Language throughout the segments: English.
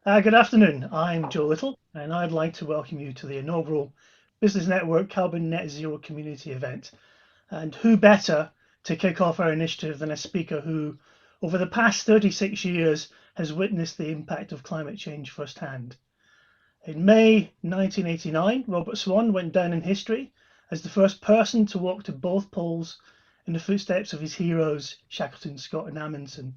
Good afternoon. I'm Joe Little, and I'd like to welcome you to the inaugural Business Network Carbon Net Zero Community event. And who better to kick off our initiative than a speaker who, over the past 36 years, has witnessed the impact of climate change firsthand. In May 1989, Robert Swan went down in history as the first person to walk to both poles in the footsteps of his heroes, Shackleton, Scott, and Amundsen.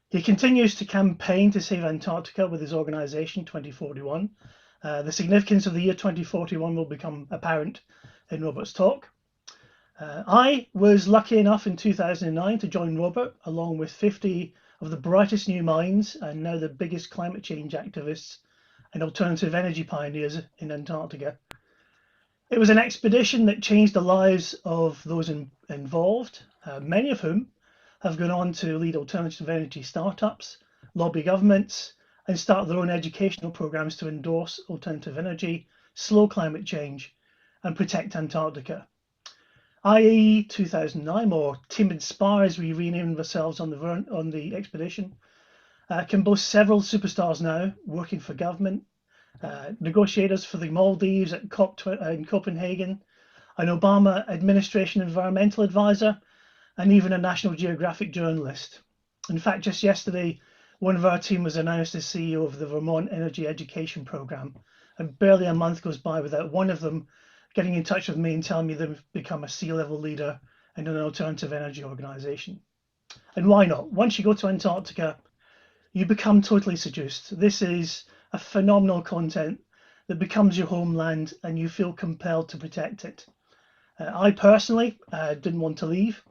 He continues to campaign to save Antarctica with his organisation 2041. The significance of the year 2041 will become apparent in Robert's talk. I was lucky enough in 2009 to join Robert along with 50 of the brightest new minds and now the biggest climate change activists and alternative energy pioneers in Antarctica. It was an expedition that changed the lives of those involved, many of whom have gone on to lead alternative energy startups, lobby governments, and start their own educational programs to endorse alternative energy, slow climate change, and protect Antarctica. IE 2009, or Team Inspire as we renamed ourselves on the expedition, can boast several superstars now working for government, negotiators for the Maldives at COP in Copenhagen, an Obama administration environmental advisor, and even a National Geographic journalist. In fact, just yesterday, one of our team was announced as CEO of the Vermont Energy Education Program, and barely a month goes by without one of them getting in touch with me and telling me they've become a C-level leader in an alternative energy organization. And why not? Once you go to Antarctica, you become totally seduced. This is a phenomenal continent that becomes your homeland and you feel compelled to protect it. I personally didn't want to leave.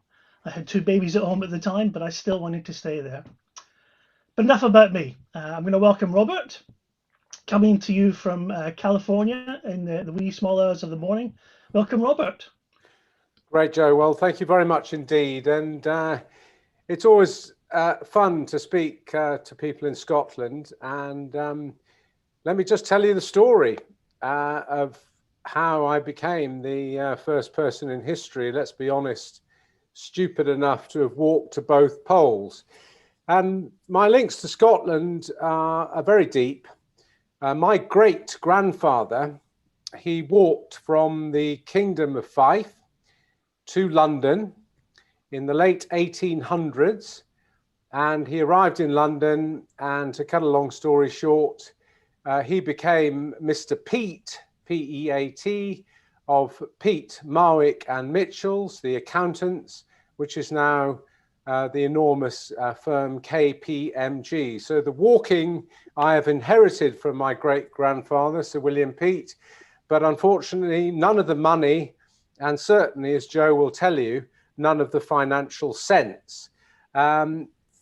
I had two babies at home at the time, but I still wanted to stay there. But enough about me. I'm going to welcome Robert, coming to you from California in the wee small hours of the morning. Welcome, Robert. Great, Joe. Well, thank you very much indeed. And it's always fun to speak to people in Scotland. And let me just tell you the story of how I became the first person in history, let's be honest, stupid enough to have walked to both poles. And my links to Scotland are very deep. My great grandfather, he walked from the Kingdom of Fife to London in the late 1800s, and he arrived in London, and to cut a long story short, he became Mr. Peat, P-E-A-T, of Peat, Marwick and Mitchells, the accountants, which is now the enormous firm KPMG. So the walking I have inherited from my great-grandfather, Sir William Peat, but unfortunately none of the money, and certainly, as Joe will tell you, none of the financial sense.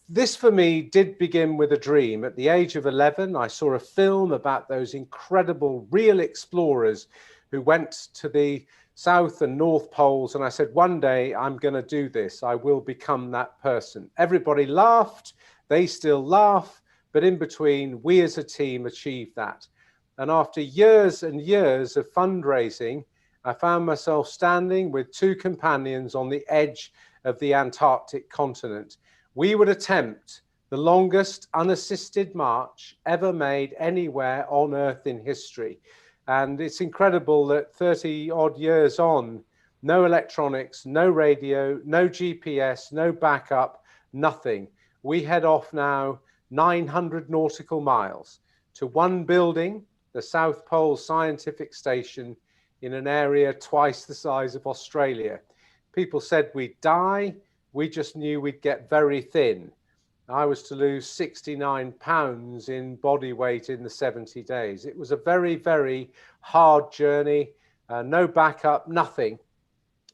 This for me did begin with a dream. At the age of 11, I saw a film about those incredible real explorers who went to the South and North Poles, and I said, one day I'm going to do this. I will become that person. Everybody laughed, they still laugh, but in between, we as a team achieved that. And after years and years of fundraising, I found myself standing with two companions on the edge of the Antarctic continent. We would attempt the longest unassisted march ever made anywhere on Earth in history. And it's incredible that 30 odd years on, no electronics, no radio, no GPS, no backup, nothing. We head off now 900 nautical miles to one building, the South Pole Scientific Station, in an area twice the size of Australia. People said we'd die. We just knew we'd get very thin. I was to lose 69 pounds in body weight in the 70 days. It was a very, very hard journey, no backup, nothing.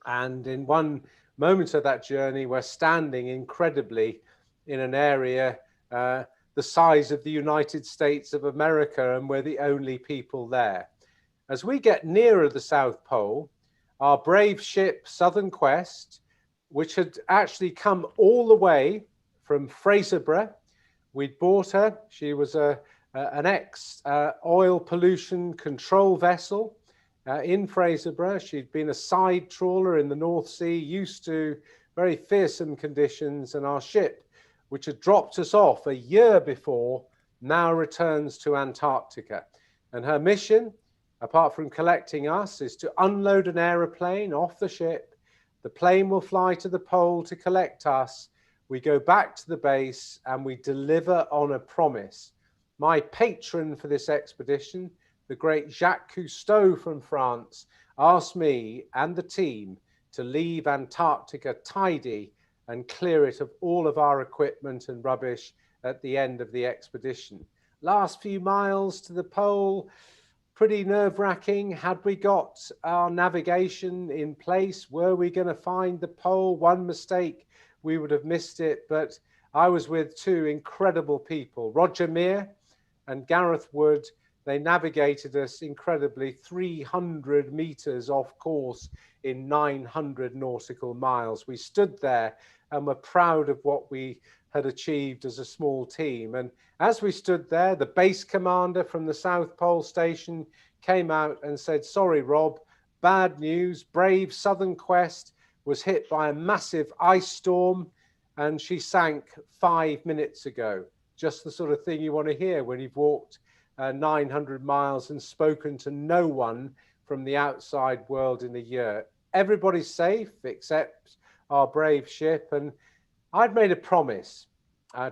And in one moment of that journey, we're standing incredibly in an area the size of the United States of America, and we're the only people there. As we get nearer the South Pole, our brave ship, Southern Quest, which had actually come all the way from Fraserburgh. We'd bought her. She was an ex-oil pollution control vessel in Fraserburgh. She'd been a side trawler in the North Sea, used to very fearsome conditions, and our ship, which had dropped us off a year before, now returns to Antarctica. And her mission, apart from collecting us, is to unload an aeroplane off the ship. The plane will fly to the pole to collect us. We go back to the base and we deliver on a promise. My patron for this expedition, the great Jacques Cousteau from France, asked me and the team to leave Antarctica tidy and clear it of all of our equipment and rubbish at the end of the expedition. Last few miles to the pole, pretty nerve-wracking. Had we got our navigation in place? Were we going to find the pole? One mistake, we would have missed it. But I was with two incredible people, Roger Meir and Gareth Wood. They navigated us incredibly 300 meters off course in 900 nautical miles. We stood there and were proud of what we had achieved as a small team. And as we stood there, the base commander from the South Pole Station came out and said, "Sorry, Rob, bad news. Brave Southern Quest was hit by a massive ice storm and she sank 5 minutes ago." Just the sort of thing you want to hear when you've walked 900 miles and spoken to no one from the outside world in a year. Everybody's safe except our brave ship. And I'd made a promise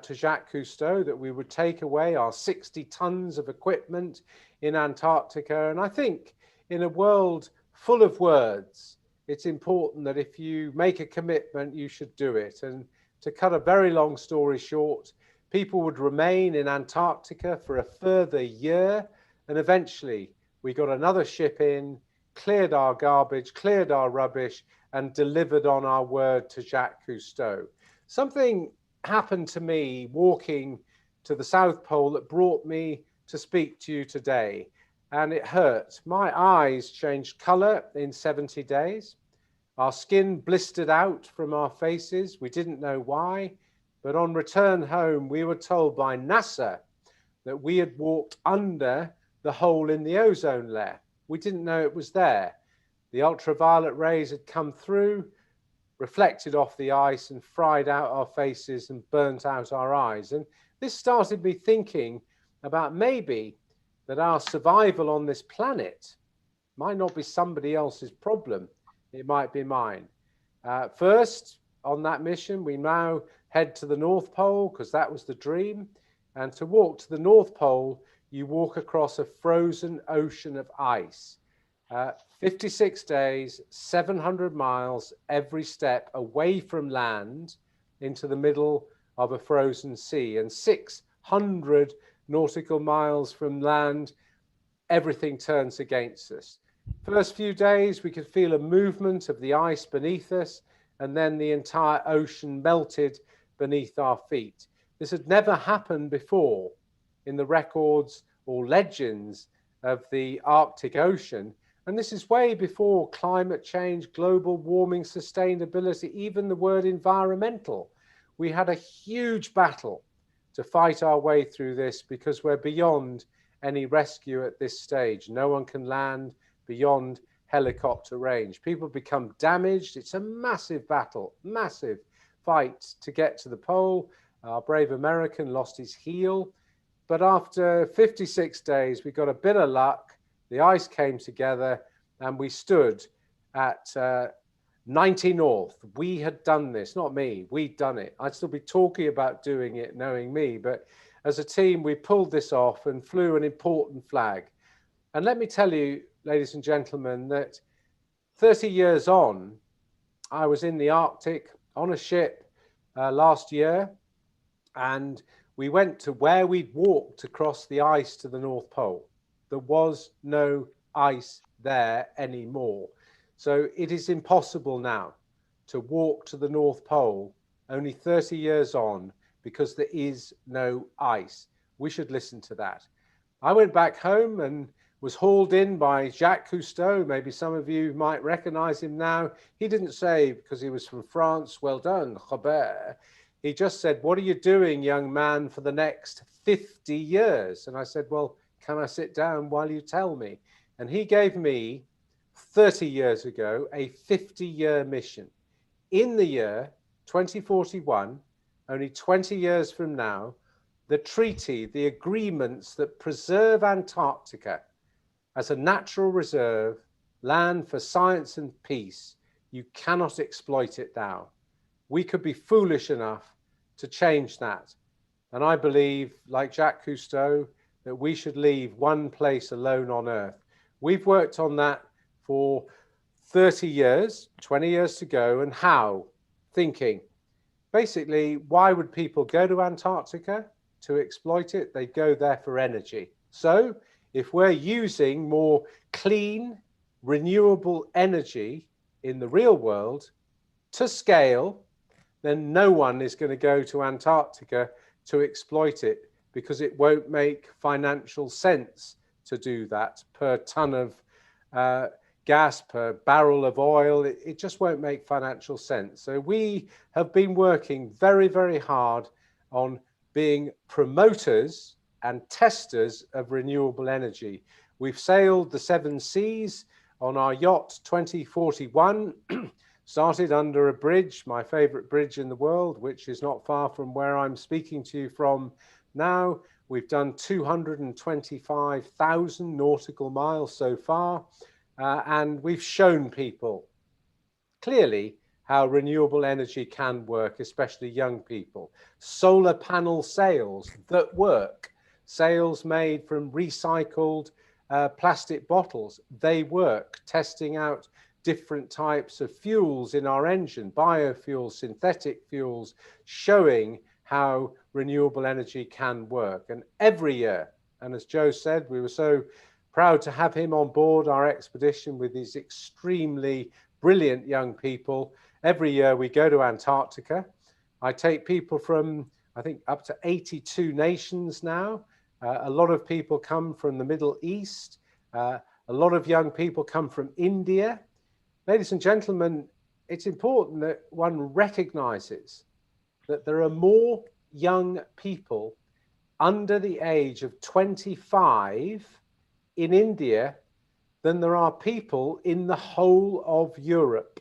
to Jacques Cousteau that we would take away our 60 tons of equipment in Antarctica. And I think in a world full of words, it's important that if you make a commitment, you should do it. And to cut a very long story short, people would remain in Antarctica for a further year. And eventually we got another ship in, cleared our garbage, cleared our rubbish, and delivered on our word to Jacques Cousteau. Something happened to me walking to the South Pole that brought me to speak to you today, and it hurt. My eyes changed color in 70 days. Our skin blistered out from our faces. We didn't know why, but on return home, we were told by NASA that we had walked under the hole in the ozone layer. We didn't know it was there. The ultraviolet rays had come through, reflected off the ice and fried out our faces and burnt out our eyes. And this started me thinking about maybe that our survival on this planet might not be somebody else's problem. It might be mine. First, on that mission, we now head to the North Pole because that was the dream. And to walk to the North Pole, you walk across a frozen ocean of ice. 56 days, 700 miles every step away from land into the middle of a frozen sea, and 600 nautical miles from land, everything turns against us. First few days, we could feel a movement of the ice beneath us, and then the entire ocean melted beneath our feet. This had never happened before in the records or legends of the Arctic Ocean. And this is way before climate change, global warming, sustainability, even the word environmental. We had a huge battle to fight our way through this because we're beyond any rescue at this stage. No one can land beyond helicopter range. People become damaged. It's a massive battle, massive fight to get to the pole. Our brave American lost his heel. But after 56 days, we got a bit of luck. The ice came together and we stood at 90 North. We had done this, not me, we'd done it. I'd still be talking about doing it, knowing me, but as a team, we pulled this off and flew an important flag. And let me tell you, ladies and gentlemen, that 30 years on, I was in the Arctic on a ship last year, and we went to where we'd walked across the ice to the North Pole. There was no ice there anymore. So it is impossible now to walk to the North Pole only 30 years on because there is no ice. We should listen to that. I went back home and was hauled in by Jacques Cousteau. Maybe some of you might recognize him now. He didn't say, because he was from France, "Well done, Robert." He just said, "What are you doing, young man, for the next 50 years? And I said, "Well, can I sit down while you tell me?" And he gave me 30 years ago a 50-year mission. In the year 2041, only 20 years from now, the treaty, the agreements that preserve Antarctica as a natural reserve, land for science and peace, you cannot exploit it now. We could be foolish enough to change that. And I believe, like Jacques Cousteau, that we should leave one place alone on Earth. We've worked on that for 30 years, 20 years to go. And how? Thinking. Basically, why would people go to Antarctica to exploit it? They go there for energy. So if we're using more clean, renewable energy in the real world to scale, then no one is going to go to Antarctica to exploit it, because it won't make financial sense to do that per ton of gas, per barrel of oil. It just won't make financial sense. So we have been working very, very hard on being promoters and testers of renewable energy. We've sailed the 7 seas on our yacht 2041, started under a bridge, my favorite bridge in the world, which is not far from where I'm speaking to you from now. We've done 225,000 nautical miles so far, and we've shown people clearly how renewable energy can work, especially young people. Solar panel sails that work, sails made from recycled plastic bottles, they work. Testing out different types of fuels in our engine, biofuels, synthetic fuels, showing how renewable energy can work. And every year, and as Joe said, we were so proud to have him on board our expedition with these extremely brilliant young people. Every year we go to Antarctica. I take people from, I think, up to 82 nations now. A lot of people come from the Middle East. A lot of young people come from India. Ladies and gentlemen, it's important that one recognizes that there are more young people under the age of 25 in India than there are people in the whole of Europe.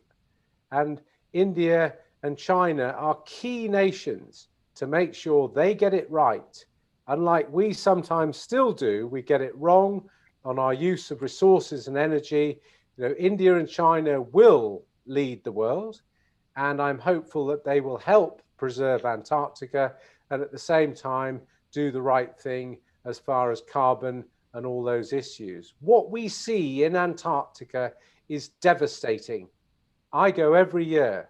And India and China are key nations to make sure they get it right. Unlike we sometimes still do, we get it wrong on our use of resources and energy. You know, India and China will lead the world, and I'm hopeful that they will help preserve Antarctica and at the same time do the right thing as far as carbon and all those issues. What we see in Antarctica is devastating. I go every year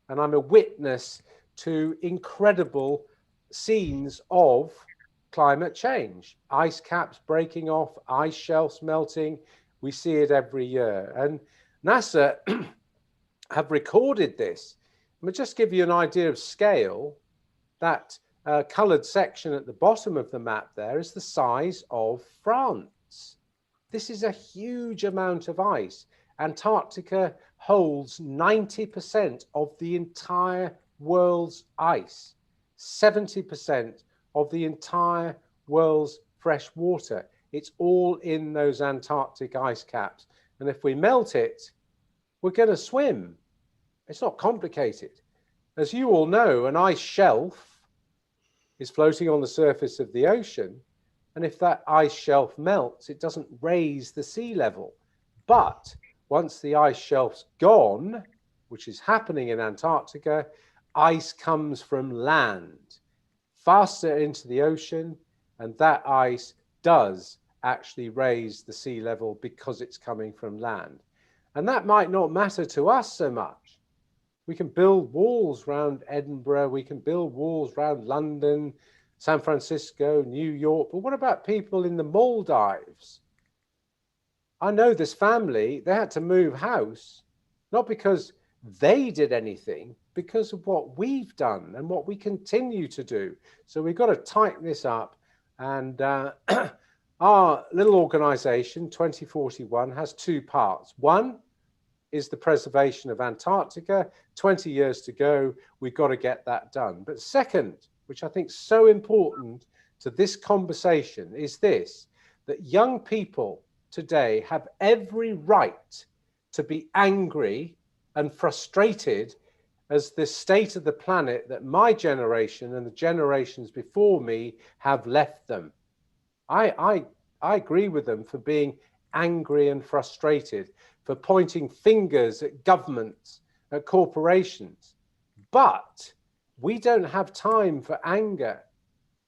and I'm a witness to incredible scenes of climate change. Ice caps breaking off, ice shelves melting. We see it every year. And NASA have recorded this. Let me just give you an idea of scale. That coloured section at the bottom of the map there is the size of France. This is a huge amount of ice. Antarctica holds 90% of the entire world's ice, 70% of the entire world's fresh water. It's all in those Antarctic ice caps. And if we melt it, we're going to swim. It's not complicated. As you all know, an ice shelf is floating on the surface of the ocean. And if that ice shelf melts, it doesn't raise the sea level. But once the ice shelf's gone, which is happening in Antarctica, ice comes from land faster into the ocean, and that ice does actually raise the sea level because it's coming from land. And that might not matter to us so much. We can build walls around Edinburgh, we can build walls around London, San Francisco, New York, but what about people in the Maldives? I know this family, they had to move house, not because they did anything, because of what we've done and what we continue to do. So we've got to tighten this up. And our little organization, 2041, has two parts. One is the preservation of Antarctica. 20 years to go, we've got to get that done. But second, which I think is so important to this conversation, is this, that young people today have every right to be angry and frustrated as the state of the planet that my generation and the generations before me have left them. I agree with them for being angry and frustrated, for pointing fingers at governments, at corporations. But we don't have time for anger.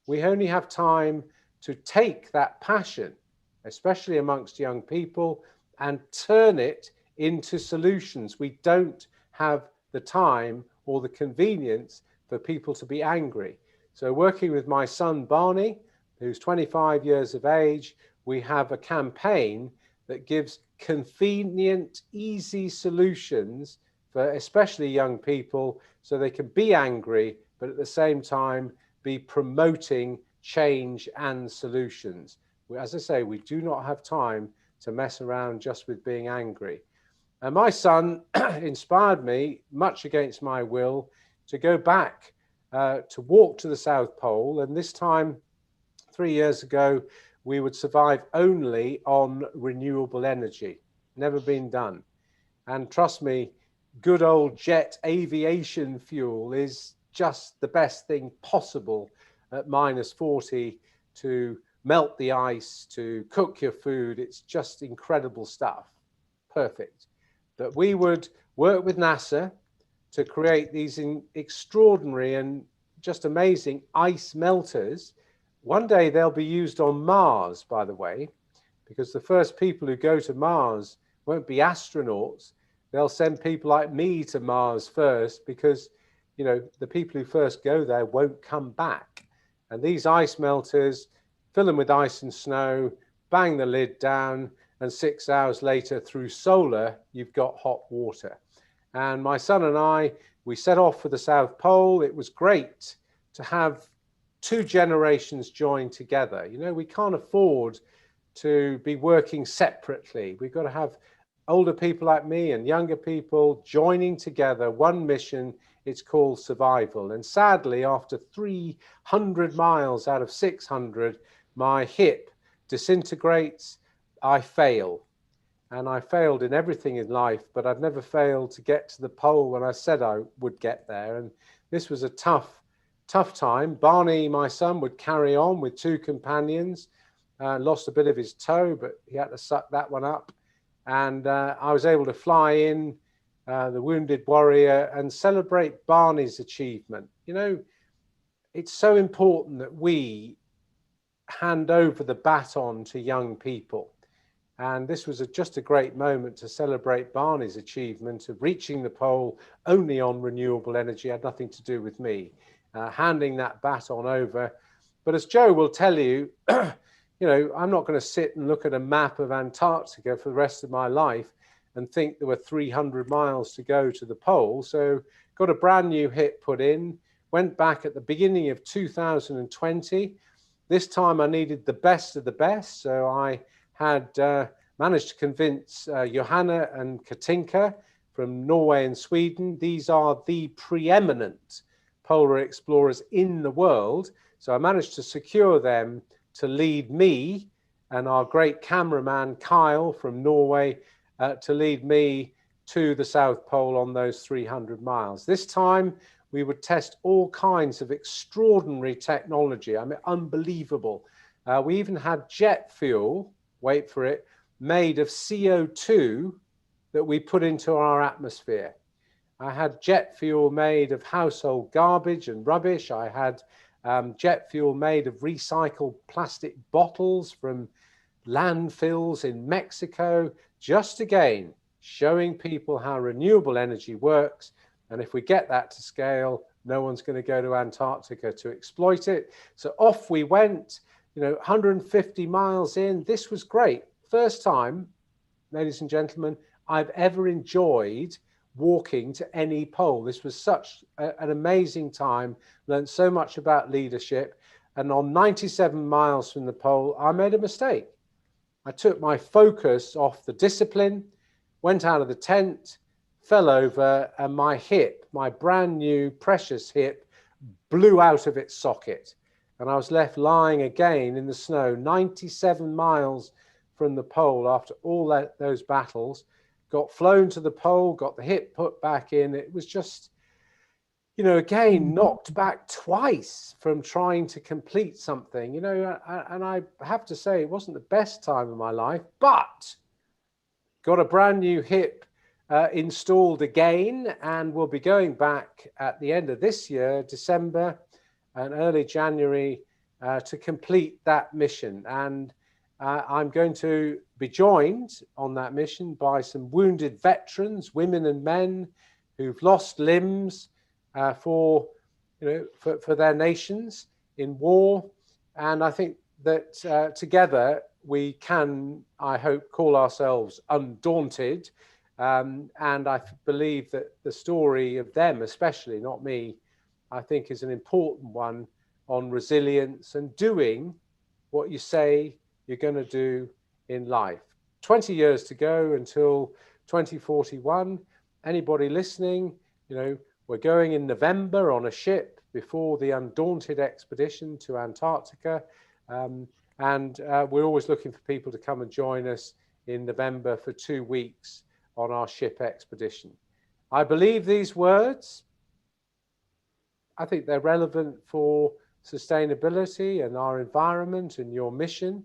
We only have time to take that passion, especially amongst young people, and turn it into solutions. We don't have the time or the convenience for people to be angry. So working with my son Barney, who's 25 years of age, we have a campaign that gives convenient, easy solutions for especially young people so they can be angry, but at the same time be promoting change and solutions. As I say, we do not have time to mess around just with being angry. And my son inspired me, much against my will, to go back to walk to the South Pole. And this time, 3 years ago, we would survive only on renewable energy. Never been done. And trust me, good old jet aviation fuel is just the best thing possible at -40 to melt the ice, to cook your food. It's just incredible stuff. Perfect. But we would work with NASA to create these extraordinary and just amazing ice melters. One day they'll be used on Mars, by the way, because the first people who go to Mars won't be astronauts. They'll send people like me to Mars first, because, you know, the people who first go there won't come back. And these ice melters, fill them with ice and snow, bang the lid down, and 6 hours later, through solar, you've got hot water. And my son and I, we set off for the South Pole. It was great to have 2 generations join together. You know, we can't afford to be working separately. We've got to have older people like me and younger people joining together, one mission. It's called survival. And sadly, after 300 miles out of 600, my hip disintegrates. I fail. And I failed in everything in life, but I've never failed to get to the pole when I said I would get there. And this was a tough time. Barney, my son, would carry on with 2 companions, lost a bit of his toe, but he had to suck that one up. And I was able to fly in, the wounded warrior, and celebrate Barney's achievement. You know, it's so important that we hand over the baton to young people. And this was just a great moment to celebrate Barney's achievement of reaching the pole only on renewable energy. It had nothing to do with me, handing that baton over. But as Joe will tell you, you know, I'm not going to sit and look at a map of Antarctica for the rest of my life and think there were 300 miles to go to the pole. So got a brand new hip put in, went back at the beginning of 2020. This time I needed the best of the best. So I had managed to convince Johanna and Katinka from Norway and Sweden. These are the preeminent polar explorers in the world. So I managed to secure them to lead me and our great cameraman Kyle from Norway to lead me to the South Pole on those 300 miles. This time we would test all kinds of extraordinary technology. I mean, unbelievable. We even had jet fuel, wait for it, made of CO2 that we put into our atmosphere. I had jet fuel made of household garbage and rubbish. I had jet fuel made of recycled plastic bottles from landfills in Mexico, just again, showing people how renewable energy works. And if we get that to scale, no one's going to go to Antarctica to exploit it. So off we went, you know, 150 miles in. This was great. First time, ladies and gentlemen, I've ever enjoyed walking to any pole. This was such an amazing time, learned so much about leadership. And on 97 miles from the pole, I made a mistake. I took my focus off the discipline, went out of the tent, fell over, and my hip, my brand new precious hip, blew out of its socket. And I was left lying again in the snow, 97 miles from the pole after all those battles. Got flown to the pole, got the hip put back in. It was just again, knocked back twice from trying to complete something, and I have to say it wasn't the best time of my life, but got a brand new hip installed again, and we'll be going back at the end of this year, December and early January, to complete that mission. And I'm going to be joined on that mission by some wounded veterans, women and men who've lost limbs for their nations in war. And I think that together we can, I hope, call ourselves Undaunted. And I believe that the story of them, especially, not me, I think is an important one on resilience and doing what you say you're going to do in life. 20 years to go until 2041. Anybody listening, we're going in November on a ship before the Undaunted expedition to Antarctica. And we're always looking for people to come and join us in November for 2 weeks on our ship expedition. I believe these words. I think they're relevant for sustainability and our environment and your mission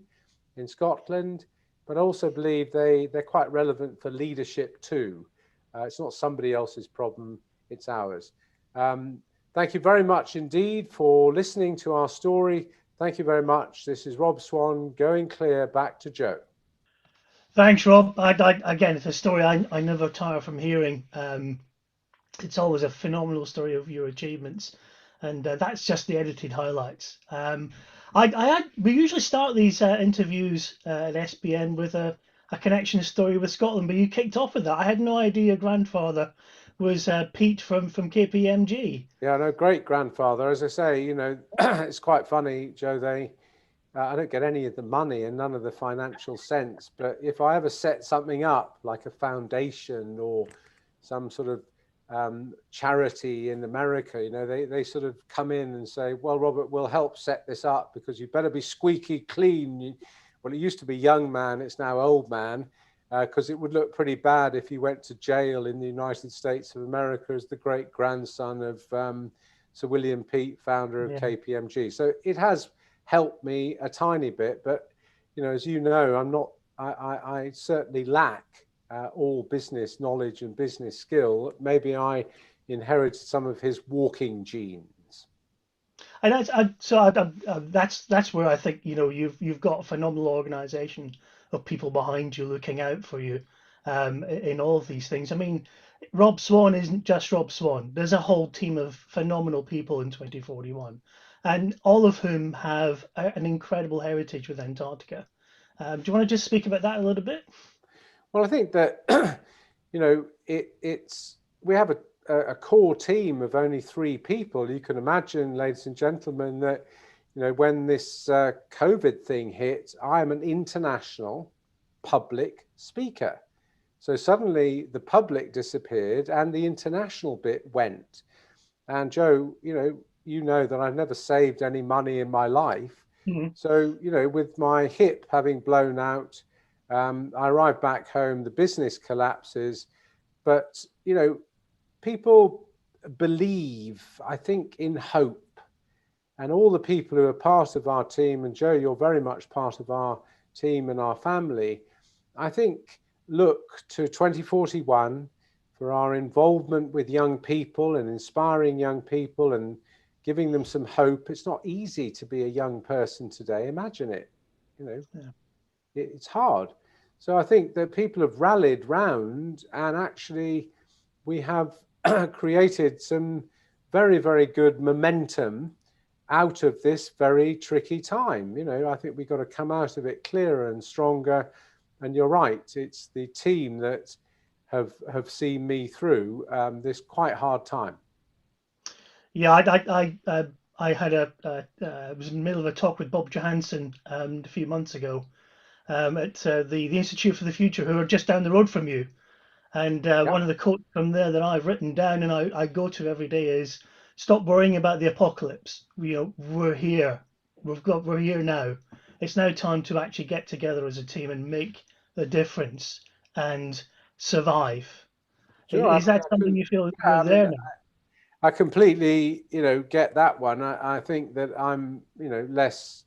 in Scotland, but I also believe they're quite relevant for leadership too. It's not somebody else's problem, it's ours. Thank you very much indeed for listening to our story. Thank you very much. This is Rob Swan, going clear, back to Joe. Thanks, Rob. Again, it's a story I never tire from hearing. It's always a phenomenal story of your achievements, and that's just the edited highlights. We usually start these interviews at SBN with a connection story with Scotland, but you kicked off with that. I had no idea your grandfather was Pete from KPMG. Yeah, no, great grandfather. As I say, it's quite funny, Joe. I don't get any of the money and none of the financial sense, but if I ever set something up like a foundation or some sort of charity in America, they sort of come in and say, well, Robert, we'll help set this up because you better be squeaky clean. Well, it used to be young man, it's now old man, because it would look pretty bad if you went to jail in the United States of America as the great grandson of Sir William Pete, founder of KPMG. So it has helped me a tiny bit, but as you know, I certainly lack all business knowledge and business skill. Maybe I inherited some of his walking genes. And that's where I think you've got a phenomenal organisation of people behind you looking out for you in all of these things. I mean, Rob Swan isn't just Rob Swan. There's a whole team of phenomenal people in 2041, and all of whom have an incredible heritage with Antarctica. Do you want to just speak about that a little bit? Well, I think that we have a core team of only 3 people. You can imagine, ladies and gentlemen, that when this COVID thing hit, I'm an international public speaker. So suddenly the public disappeared and the international bit went. And Joe, you know that I've never saved any money in my life. Mm-hmm. So, with my hip having blown out, I arrived back home, the business collapses, but, people believe, I think, in hope. And all the people who are part of our team, and Joe, you're very much part of our team and our family, I think, look to 2041 for our involvement with young people and inspiring young people and giving them some hope. It's not easy to be a young person today. Imagine it, It's hard. So I think that people have rallied round, and actually we have created some very, very good momentum out of this very tricky time. I think we've got to come out of it clearer and stronger. And you're right, it's the team that have seen me through this quite hard time. Yeah, I had was in the middle of a talk with Bob Johansson a few months ago at the Institute for the Future, who are just down the road from you. And one of the quotes from there that I've written down and I go to every day is, stop worrying about the apocalypse. We're here. We're here now. It's now time to actually get together as a team and make the difference and survive. Sure, is that something you feel you're there now? I completely, get that one. I think that I'm, less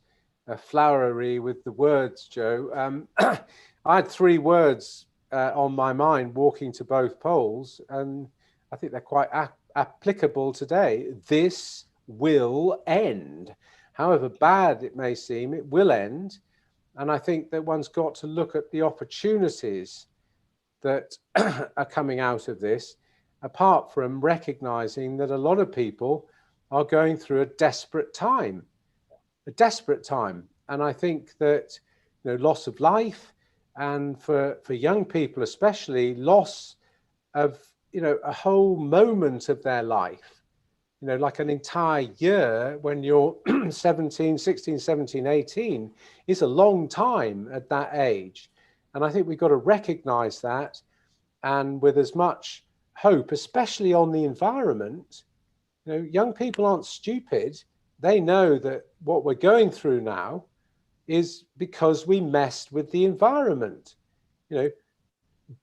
flowery with the words, Joe. I had three words on my mind walking to both poles, and I think they're quite applicable today. This will end. However bad it may seem, it will end. And I think that one's got to look at the opportunities that are coming out of this, apart from recognizing that a lot of people are going through a desperate time, a desperate time. And I think that, loss of life, and for young people especially, loss of, a whole moment of their life, like an entire year when you're 17, 16, 17, 18 is a long time at that age. And I think we've got to recognize that, and with as much hope, especially on the environment. Young people aren't stupid. They know that what we're going through now is because we messed with the environment.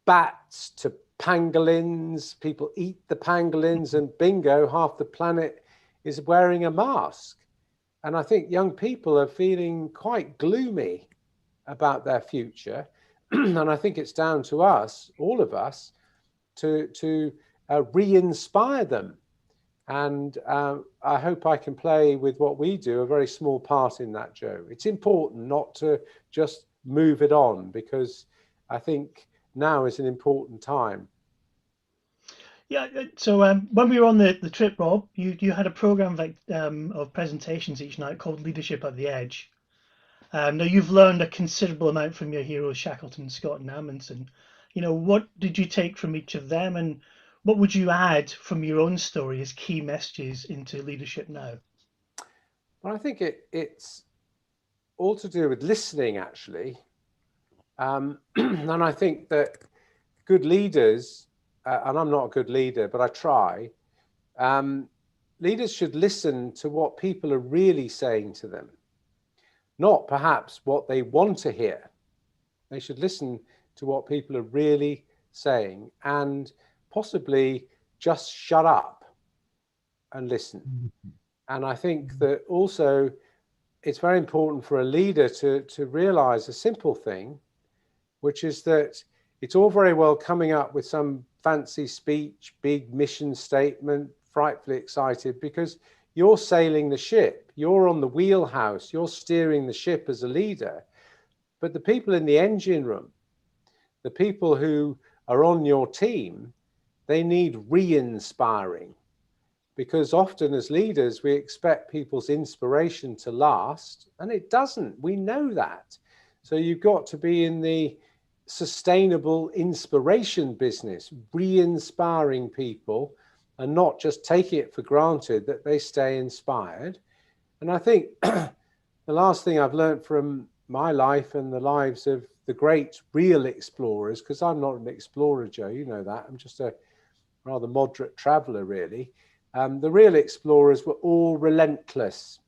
Bats to pangolins, people eat the pangolins, and bingo, half the planet is wearing a mask. And I think young people are feeling quite gloomy about their future. And I think it's down to us, all of us, to re-inspire them. And I hope I can play with what we do a very small part in that, Joe. It's important not to just move it on, because I think now is an important time. Yeah, so when we were on the trip, Rob, you had a program of presentations each night called Leadership at the Edge. Now you've learned a considerable amount from your heroes, Shackleton, Scott, and Amundsen. What did you take from each of them, and what would you add from your own story as key messages into leadership now? Well, I think it's all to do with listening, actually. And I think that good leaders, and I'm not a good leader, but I try, leaders should listen to what people are really saying to them, not perhaps what they want to hear. They should listen to what people are really saying, and possibly just shut up and listen. And I think that also it's very important for a leader to realize a simple thing, which is that it's all very well coming up with some fancy speech, big mission statement, frightfully excited, because you're sailing the ship, you're on the wheelhouse, you're steering the ship as a leader. But the people in the engine room, the people who are on your team, they need re-inspiring, because often as leaders, we expect people's inspiration to last, and it doesn't. We know that. So you've got to be in the sustainable inspiration business, re-inspiring people, and not just taking it for granted that they stay inspired. And I think the last thing I've learned from my life and the lives of the great real explorers, because I'm not an explorer, Joe, you know that, I'm just a rather moderate traveler, really. The real explorers were all relentless.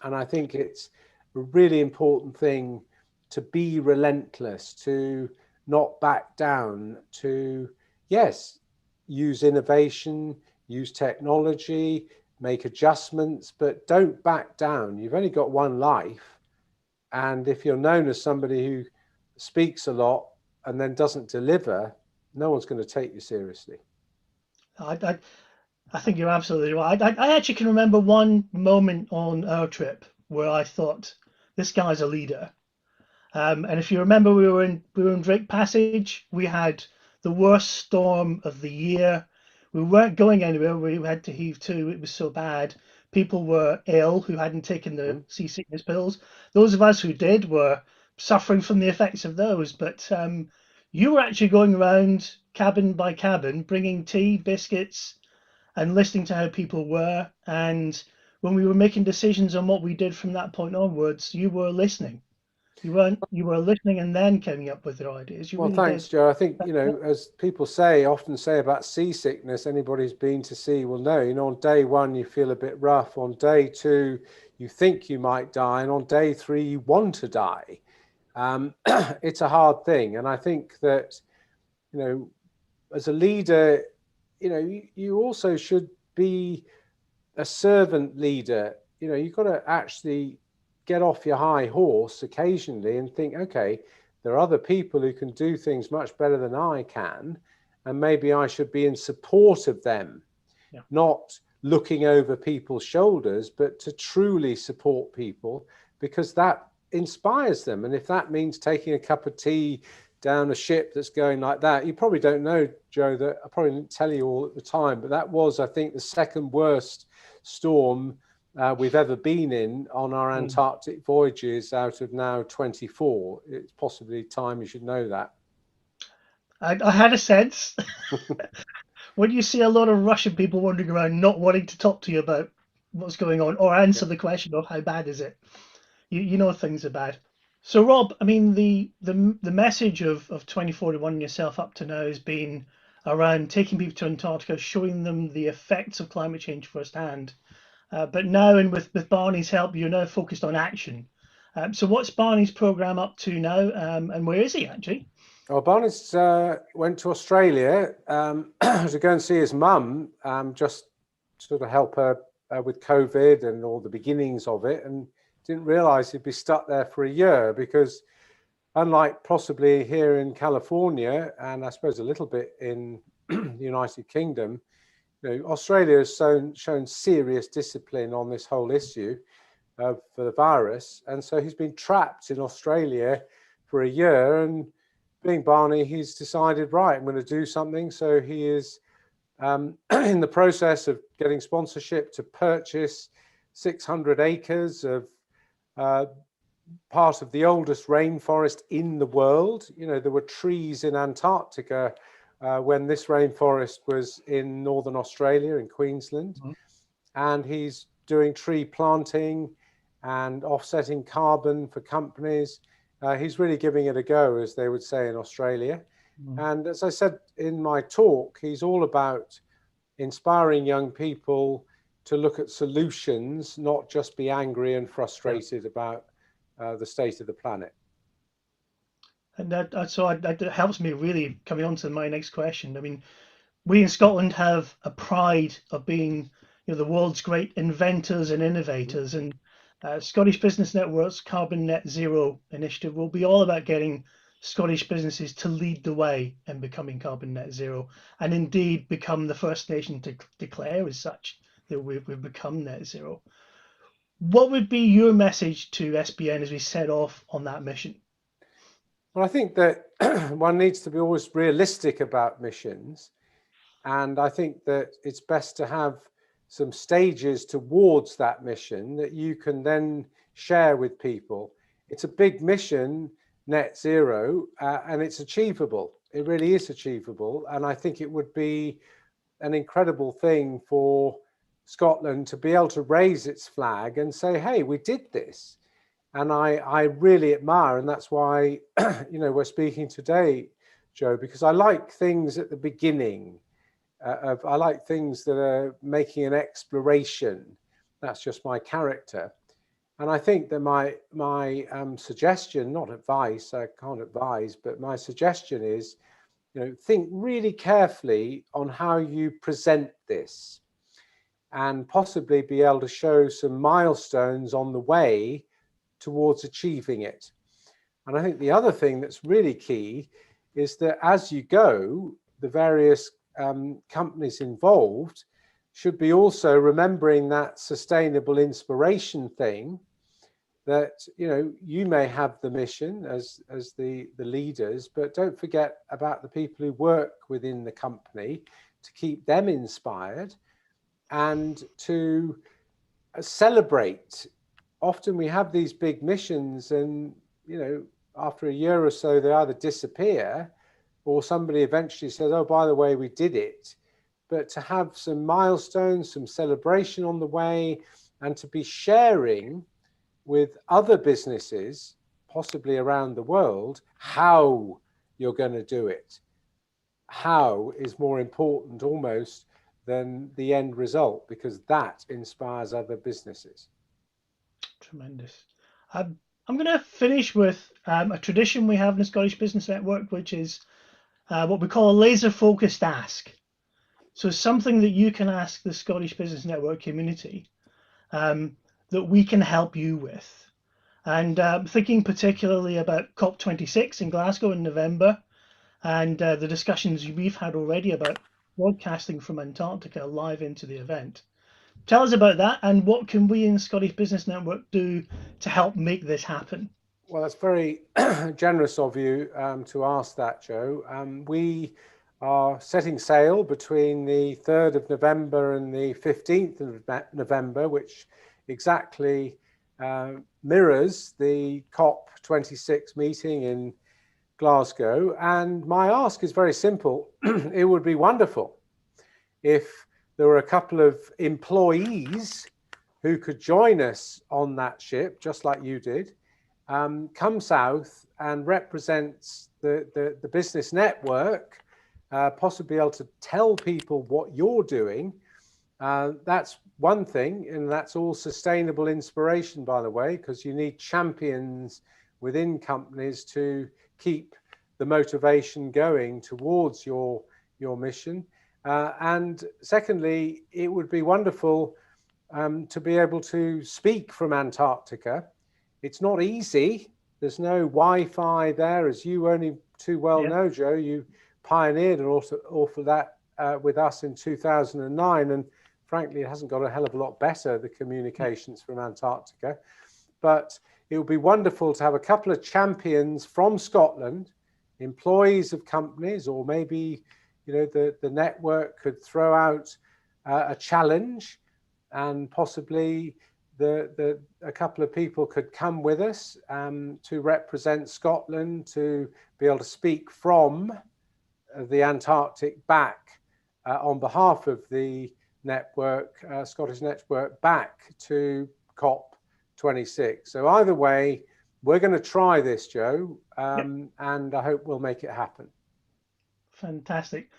And I think it's a really important thing to be relentless, to not back down, to, yes, use innovation, use technology, make adjustments, but don't back down. You've only got one life. And if you're known as somebody who speaks a lot and then doesn't deliver, no one's going to take you seriously. I think you're absolutely right. I actually can remember one moment on our trip where I thought, this guy's a leader. And if you remember, we were in Drake Passage. We had the worst storm of the year. We weren't going anywhere. We had to heave to. It was so bad. People were ill who hadn't taken the seasickness pills. Those of us who did were suffering from the effects of those. But you were actually going around cabin by cabin, bringing tea, biscuits, and listening to how people were. And when we were making decisions on what we did from that point onwards, you were listening. You were listening and then coming up with their ideas. You Well, really thanks, did. Joe. I think, as people often say about seasickness, anybody who's been to sea will know, on day one, you feel a bit rough. On day two, you think you might die. And on day three, you want to die. It's a hard thing. And I think that, as a leader, you also should be a servant leader. You know, you've got to actually get off your high horse occasionally and think, okay, there are other people who can do things much better than I can, and maybe I should be in support of them, not looking over people's shoulders, but to truly support people, because that inspires them. And if that means taking a cup of tea down a ship that's going like that, you probably don't know, Joe, that I probably didn't tell you all at the time, but that was, I think, the second worst storm we've ever been in on our Antarctic voyages out of now 24. It's possibly time you should know that. I had a sense. When you see a lot of Russian people wandering around not wanting to talk to you about what's going on or answer the question of how bad is it, you know things are bad. So Rob, I mean the message of 2041 and yourself up to now has been around taking people to Antarctica, showing them the effects of climate change firsthand. But now, and with Barney's help, you're now focused on action. So what's Barney's program up to now, and where is he actually? Well, Barney's went to Australia to go and see his mum, just sort of help her with COVID and all the beginnings of it, and didn't realise he'd be stuck there for a year, because unlike possibly here in California, and I suppose a little bit in the United Kingdom, you know, Australia has shown serious discipline on this whole issue for the virus, and so he's been trapped in Australia for a year. And being Barney, he's decided, right, I'm going to do something. So he is in the process of getting sponsorship to purchase 600 acres of part of the oldest rainforest in the world. You know, there were trees in Antarctica when this rainforest was in Northern Australia, in Queensland. And he's doing tree planting and offsetting carbon for companies. He's really giving it a go, as they would say in Australia. And as I said in my talk, he's all about inspiring young people to look at solutions, not just be angry and frustrated about the state of the planet. And that helps me really coming on to my next question. I mean, we in Scotland have a pride of being, you know, the world's great inventors and innovators, and Scottish Business Network's Carbon Net Zero initiative will be all about getting Scottish businesses to lead the way in becoming carbon net zero, and indeed become the first nation to declare as such that we've become net zero. What would be your message to SBN as we set off on that mission? Well, I think that one needs to be always realistic about missions. And I think that it's best to have some stages towards that mission that you can then share with people. It's a big mission, net zero, and it's achievable. It really is achievable. And I think it would be an incredible thing for Scotland to be able to raise its flag and say, hey, we did this. And I really admire, and that's why, you know, we're speaking today, Joe, because I like things at the beginning. I like things that are making an exploration. That's just my character. And I think that my suggestion, not advice, I can't advise, but my suggestion is, you know, think really carefully on how you present this, and possibly be able to show some milestones on the way towards achieving it. And I think the other thing that's really key is that as you go, the various companies involved should be also remembering that sustainable inspiration thing, that, you know, you may have the mission as the leaders, but don't forget about the people who work within the company, to keep them inspired and to celebrate. Often we have these big missions and, you know, after a year or so, they either disappear or somebody eventually says, oh, by the way, we did it. But to have some milestones, some celebration on the way, and to be sharing with other businesses, possibly around the world, how you're going to do it. How is more important almost than the end result, because that inspires other businesses. Tremendous. I'm going to finish with a tradition we have in the Scottish Business Network, which is what we call a laser-focused ask. So something that you can ask the Scottish Business Network community that we can help you with. And thinking particularly about COP26 in Glasgow in November, and the discussions we've had already about broadcasting from Antarctica live into the event. Tell us about that, and what can we in Scottish Business Network do to help make this happen? Well, that's very generous of you to ask that, Joe. We are setting sail between the 3rd of November and the 15th of November, which exactly mirrors the COP26 meeting in Glasgow. And my ask is very simple. It would be wonderful if there were a couple of employees who could join us on that ship, just like you did, come south and represents the business network, possibly able to tell people what you're doing. That's one thing, and that's all sustainable inspiration, by the way, because you need champions within companies to keep the motivation going towards your mission. And secondly, it would be wonderful to be able to speak from Antarctica. It's not easy. There's no Wi-Fi there, as you only too well know, Joe. You pioneered an awful that with us in 2009, and frankly, it hasn't got a hell of a lot better, the communications from Antarctica. But it would be wonderful to have a couple of champions from Scotland, employees of companies, or maybe the network could throw out a challenge, and possibly a couple of people could come with us to represent Scotland, to be able to speak from the Antarctic back on behalf of the network, Scottish network, back to COP26. So either way, we're going to try this, Joe, and I hope we'll make it happen. Fantastic.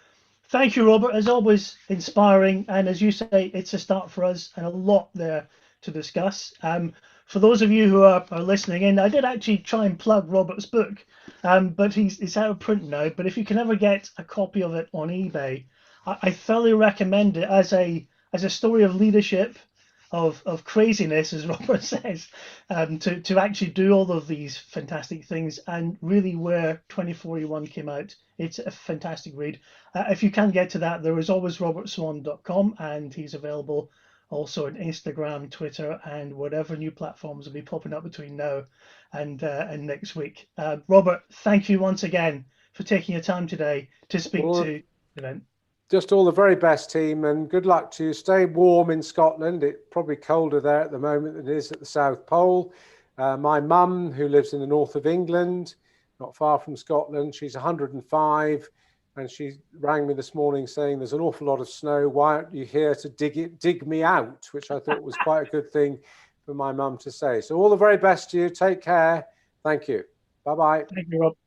Thank you, Robert. As always, inspiring. And as you say, it's a start for us and a lot there to discuss. For those of you who are listening in, I did actually try and plug Robert's book, but he's out of print now. But if you can ever get a copy of it on eBay, I thoroughly recommend it as a story of leadership, of craziness, as Robert says, to actually do all of these fantastic things, and really where 2041 came out. It's a fantastic read. If you can get to that, there is always robertswan.com, and he's available also on Instagram, Twitter, and whatever new platforms will be popping up between now and next week. Robert, thank you once again for taking your time today to speak to the event. Just all the very best, team, and good luck to you. Stay warm in Scotland. It's probably colder there at the moment than it is at the South Pole. My mum, who lives in the north of England, not far from Scotland, she's 105, and she rang me this morning saying there's an awful lot of snow. Why aren't you here to dig me out? Which I thought was quite a good thing for my mum to say. So all the very best to you. Take care. Thank you. Bye-bye. Thank you, Rob.